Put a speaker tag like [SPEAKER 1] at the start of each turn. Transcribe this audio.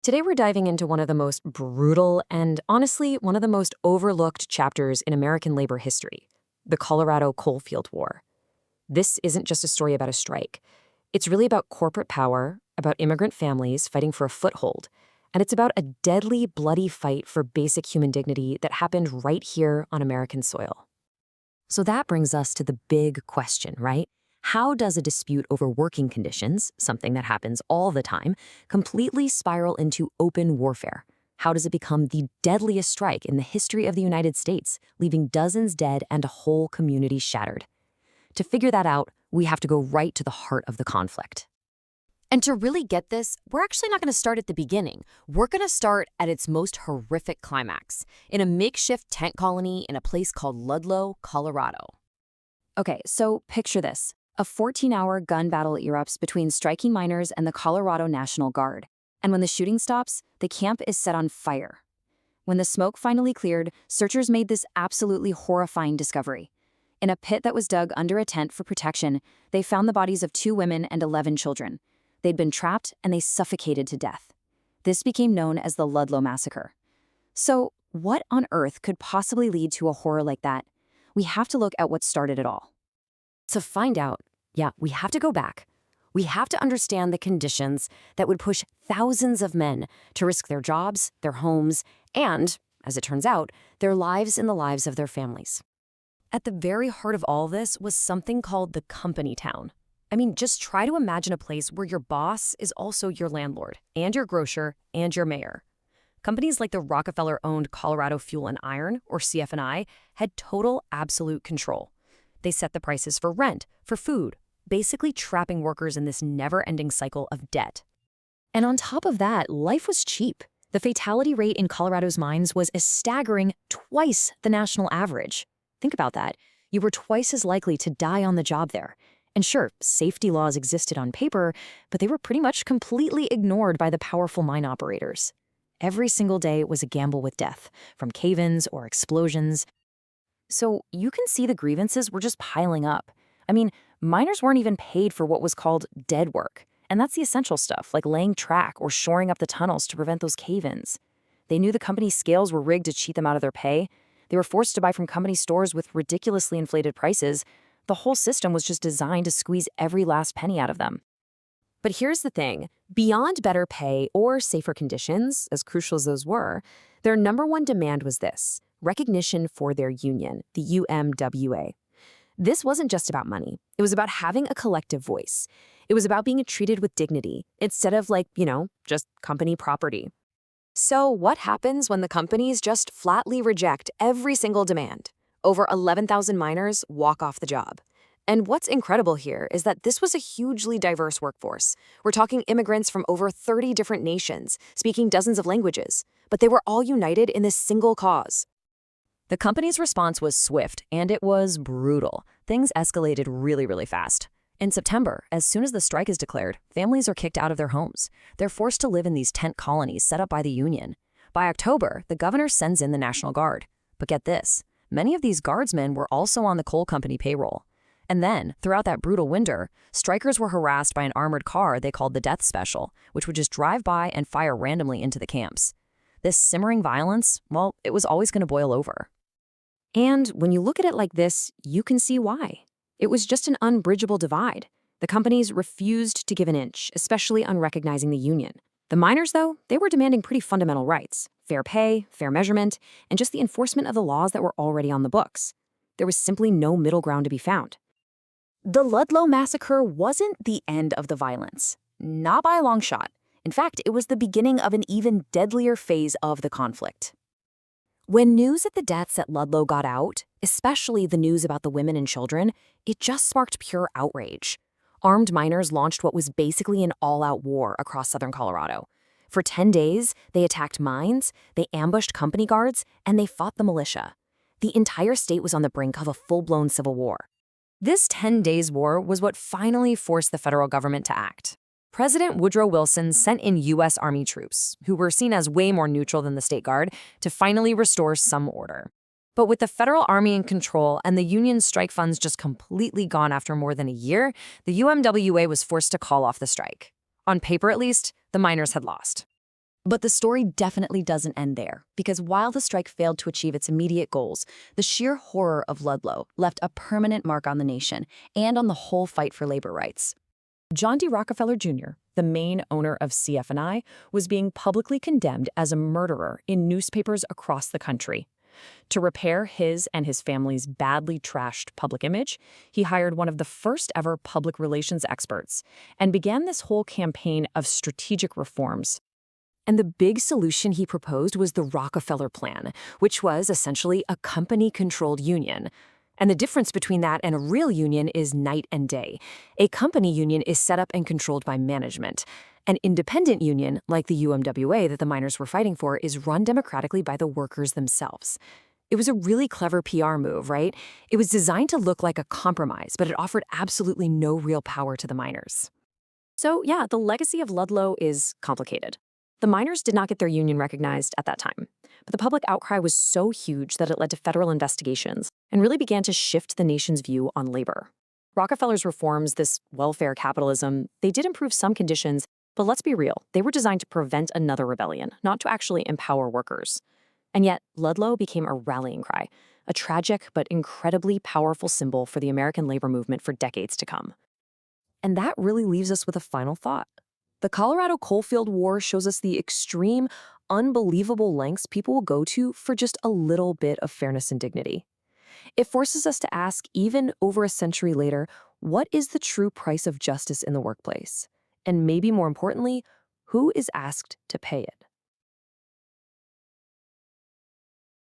[SPEAKER 1] Today we're diving into one of the most brutal and, honestly, one of the most overlooked chapters in American labor history, the Colorado Coalfield War. This isn't just a story about a strike. It's really about corporate power, about immigrant families fighting for a foothold, and it's about a deadly, bloody fight for basic human dignity that happened right here on American soil. So that brings us to the big question, right? How does a dispute over working conditions, something that happens all the time, completely spiral into open warfare? How does it become the deadliest strike in the history of the United States, leaving dozens dead and a whole community shattered? To figure that out, we have to go right to the heart of the conflict.
[SPEAKER 2] And to really get this, we're actually not going to start at the beginning. We're going to start at its most horrific climax, in a makeshift tent colony in a place called Ludlow, Colorado.
[SPEAKER 3] Okay, so picture this. A 14-hour gun battle erupts between striking miners and the Colorado National Guard. And when the shooting stops, the camp is set on fire. When the smoke finally cleared, searchers made this absolutely horrifying discovery. In a pit that was dug under a tent for protection, they found the bodies of 2 women and 11 children. They'd been trapped and they suffocated to death. This became known as the Ludlow Massacre. So, what on earth could possibly lead to a horror like that? We have to look at what started it all.
[SPEAKER 1] To find out, we have to go back. We have to understand the conditions that would push thousands of men to risk their jobs, their homes, and, as it turns out, their lives and the lives of their families. At the very heart of all this was something called the company town. I mean, just try to imagine a place where your boss is also your landlord, and your grocer, and your mayor. Companies like the Rockefeller-owned Colorado Fuel and Iron, or CF&I, had total, absolute control. They set the prices for rent, for food, basically trapping workers in this never-ending cycle of debt. And on top of that, life was cheap. The fatality rate in Colorado's mines was a staggering twice the national average. Think about that. You were twice as likely to die on the job there. And sure, safety laws existed on paper, but they were pretty much completely ignored by the powerful mine operators. Every single day was a gamble with death, from cave-ins or explosions. So you can see the grievances were just piling up. I mean, miners weren't even paid for what was called dead work. And that's the essential stuff, like laying track or shoring up the tunnels to prevent those cave-ins. They knew the company's scales were rigged to cheat them out of their pay. They were forced to buy from company stores with ridiculously inflated prices. The whole system was just designed to squeeze every last penny out of them. But here's the thing. Beyond better pay or safer conditions, as crucial as those were, their number one demand was this: recognition for their union, the UMWA. This wasn't just about money. It was about having a collective voice. It was about being treated with dignity, instead of just company property. So what happens when the companies just flatly reject every single demand? Over 11,000 miners walk off the job. And what's incredible here is that this was a hugely diverse workforce. We're talking immigrants from over 30 different nations, speaking dozens of languages, but they were all united in this single cause. The company's response was swift, and it was brutal. Things escalated really, really fast. In September, as soon as the strike is declared, families are kicked out of their homes. They're forced to live in these tent colonies set up by the union. By October, the governor sends in the National Guard. But get this, many of these guardsmen were also on the coal company payroll. And then, throughout that brutal winter, strikers were harassed by an armored car they called the Death Special, which would just drive by and fire randomly into the camps. This simmering violence, well, it was always going to boil over. And when you look at it like this, you can see why. It was just an unbridgeable divide. The companies refused to give an inch, especially on recognizing the union. The miners, though, they were demanding pretty fundamental rights: fair pay, fair measurement, and just the enforcement of the laws that were already on the books. There was simply no middle ground to be found. The Ludlow Massacre wasn't the end of the violence. Not by a long shot. In fact, it was the beginning of an even deadlier phase of the conflict. When news of the deaths at Ludlow got out, especially the news about the women and children, it just sparked pure outrage. Armed miners launched what was basically an all-out war across southern Colorado. For 10 days, they attacked mines, they ambushed company guards, and they fought the militia. The entire state was on the brink of a full-blown civil war. This 10 days war was what finally forced the federal government to act. President Woodrow Wilson sent in U.S. Army troops, who were seen as way more neutral than the State Guard, to finally restore some order. But with the federal army in control and the union strike funds just completely gone after more than a year, the UMWA was forced to call off the strike. On paper, at least, the miners had lost.
[SPEAKER 3] But the story definitely doesn't end there, because while the strike failed to achieve its immediate goals, the sheer horror of Ludlow left a permanent mark on the nation and on the whole fight for labor rights. John D. Rockefeller Jr., the main owner of CF&I, was being publicly condemned as a murderer in newspapers across the country. To repair his and his family's badly trashed public image, he hired one of the first ever public relations experts and began this whole campaign of strategic reforms. And the big solution he proposed was the Rockefeller Plan, which was essentially a company-controlled union. And the difference between that and a real union is night and day. A company union is set up and controlled by management. An independent union, like the UMWA that the miners were fighting for, is run democratically by the workers themselves. It was a really clever PR move, right? It was designed to look like a compromise, but it offered absolutely no real power to the miners. So yeah, the legacy of Ludlow is complicated. The miners did not get their union recognized at that time, but the public outcry was so huge that it led to federal investigations and really began to shift the nation's view on labor. Rockefeller's reforms, this welfare capitalism, they did improve some conditions, but let's be real, they were designed to prevent another rebellion, not to actually empower workers. And yet, Ludlow became a rallying cry, a tragic but incredibly powerful symbol for the American labor movement for decades to come. And that really leaves us with a final thought. The Colorado Coalfield War shows us the extreme, unbelievable lengths people will go to for just a little bit of fairness and dignity. It forces us to ask, even over a century later, what is the true price of justice in the workplace? And maybe more importantly, who is asked to pay it?